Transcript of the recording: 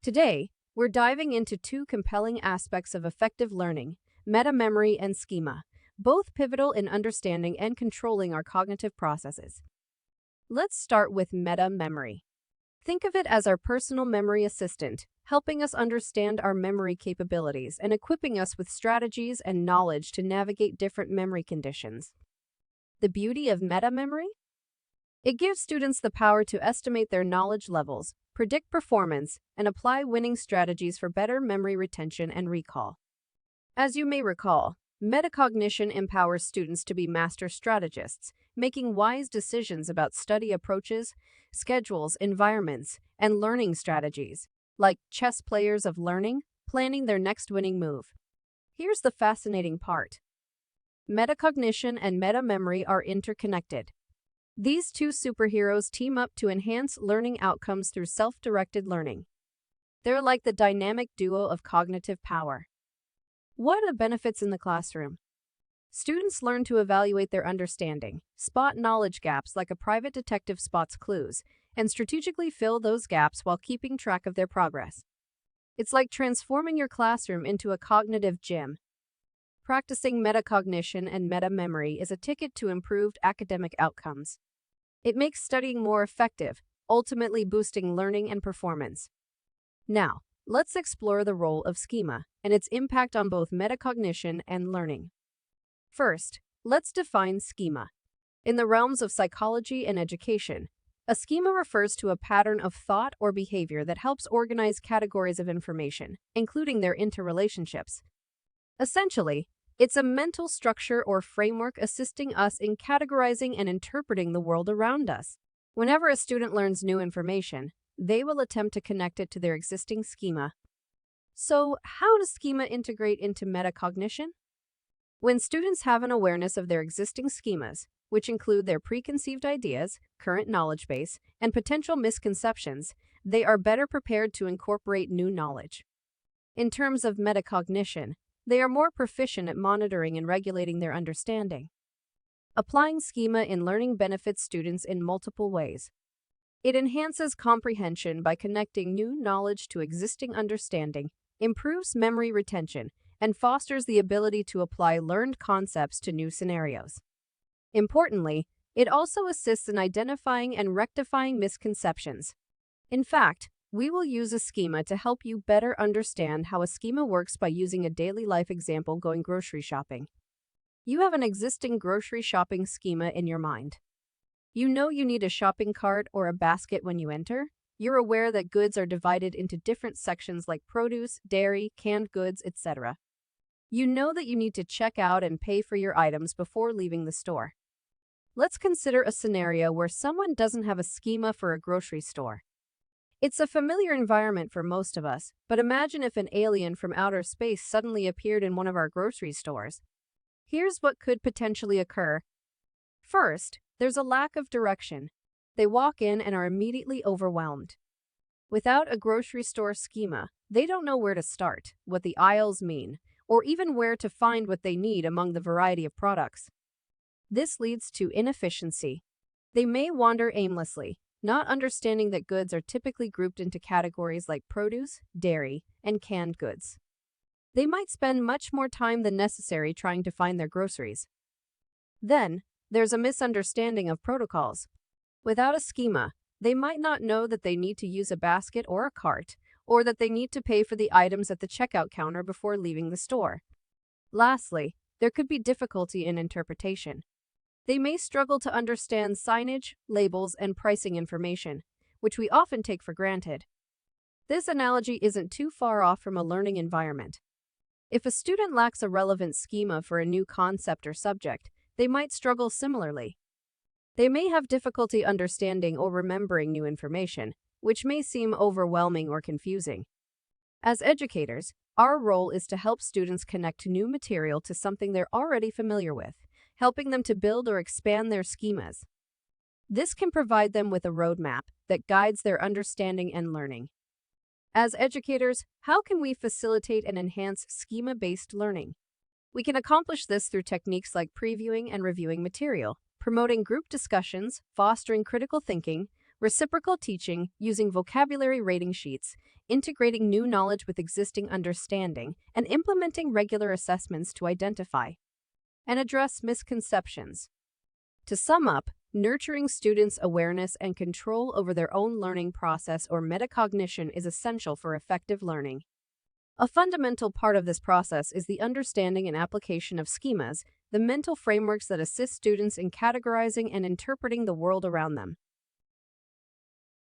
Today, we're diving into two compelling aspects of effective learning, meta-memory and schema, both pivotal in understanding and controlling our cognitive processes. Let's start with meta-memory. Think of it as our personal memory assistant, helping us understand our memory capabilities and equipping us with strategies and knowledge to navigate different memory conditions. The beauty of meta-memory? It gives students the power to estimate their knowledge levels, predict performance, and apply winning strategies for better memory retention and recall. As you may recall, metacognition empowers students to be master strategists, making wise decisions about study approaches, schedules, environments, and learning strategies, like chess players of learning, planning their next winning move. Here's the fascinating part. Metacognition and meta-memory are interconnected. These two superheroes team up to enhance learning outcomes through self-directed learning. They're like the dynamic duo of cognitive power. What are the benefits in the classroom? Students learn to evaluate their understanding, spot knowledge gaps like a private detective spots clues, and strategically fill those gaps while keeping track of their progress. It's like transforming your classroom into a cognitive gym. Practicing metacognition and meta-memory is a ticket to improved academic outcomes. It makes studying more effective, ultimately boosting learning and performance. Now, let's explore the role of schema and its impact on both metacognition and learning. First, let's define schema. In the realms of psychology and education, a schema refers to a pattern of thought or behavior that helps organize categories of information, including their interrelationships. Essentially, it's a mental structure or framework assisting us in categorizing and interpreting the world around us. Whenever a student learns new information, they will attempt to connect it to their existing schema. So, how does schema integrate into metacognition? When students have an awareness of their existing schemas, which include their preconceived ideas, current knowledge base, and potential misconceptions, they are better prepared to incorporate new knowledge. In terms of metacognition, they are more proficient at monitoring and regulating their understanding. Applying schema in learning benefits students in multiple ways. It enhances comprehension by connecting new knowledge to existing understanding, improves memory retention, and fosters the ability to apply learned concepts to new scenarios. Importantly, it also assists in identifying and rectifying misconceptions. In fact, we will use a schema to help you better understand how a schema works by using a daily life example going grocery shopping. You have an existing grocery shopping schema in your mind. You know you need a shopping cart or a basket when you enter. You're aware that goods are divided into different sections like produce, dairy, canned goods, etc. You know that you need to check out and pay for your items before leaving the store. Let's consider a scenario where someone doesn't have a schema for a grocery store. It's a familiar environment for most of us, but imagine if an alien from outer space suddenly appeared in one of our grocery stores. Here's what could potentially occur. First, there's a lack of direction. They walk in and are immediately overwhelmed. Without a grocery store schema, they don't know where to start, what the aisles mean, or even where to find what they need among the variety of products. This leads to inefficiency. They may wander aimlessly, not understanding that goods are typically grouped into categories like produce, dairy, and canned goods. They might spend much more time than necessary trying to find their groceries. Then, there's a misunderstanding of protocols. Without a schema, they might not know that they need to use a basket or a cart, or that they need to pay for the items at the checkout counter before leaving the store. Lastly, there could be difficulty in interpretation. They may struggle to understand signage, labels, and pricing information, which we often take for granted. This analogy isn't too far off from a learning environment. If a student lacks a relevant schema for a new concept or subject, they might struggle similarly. They may have difficulty understanding or remembering new information, which may seem overwhelming or confusing. As educators, our role is to help students connect new material to something they're already familiar with, helping them to build or expand their schemas. This can provide them with a roadmap that guides their understanding and learning. As educators, how can we facilitate and enhance schema-based learning? We can accomplish this through techniques like previewing and reviewing material, promoting group discussions, fostering critical thinking, Reciprocal teaching, using vocabulary rating sheets, integrating new knowledge with existing understanding, and implementing regular assessments to identify and address misconceptions. To sum up, nurturing students' awareness and control over their own learning process or metacognition is essential for effective learning. A fundamental part of this process is the understanding and application of schemas, the mental frameworks that assist students in categorizing and interpreting the world around them.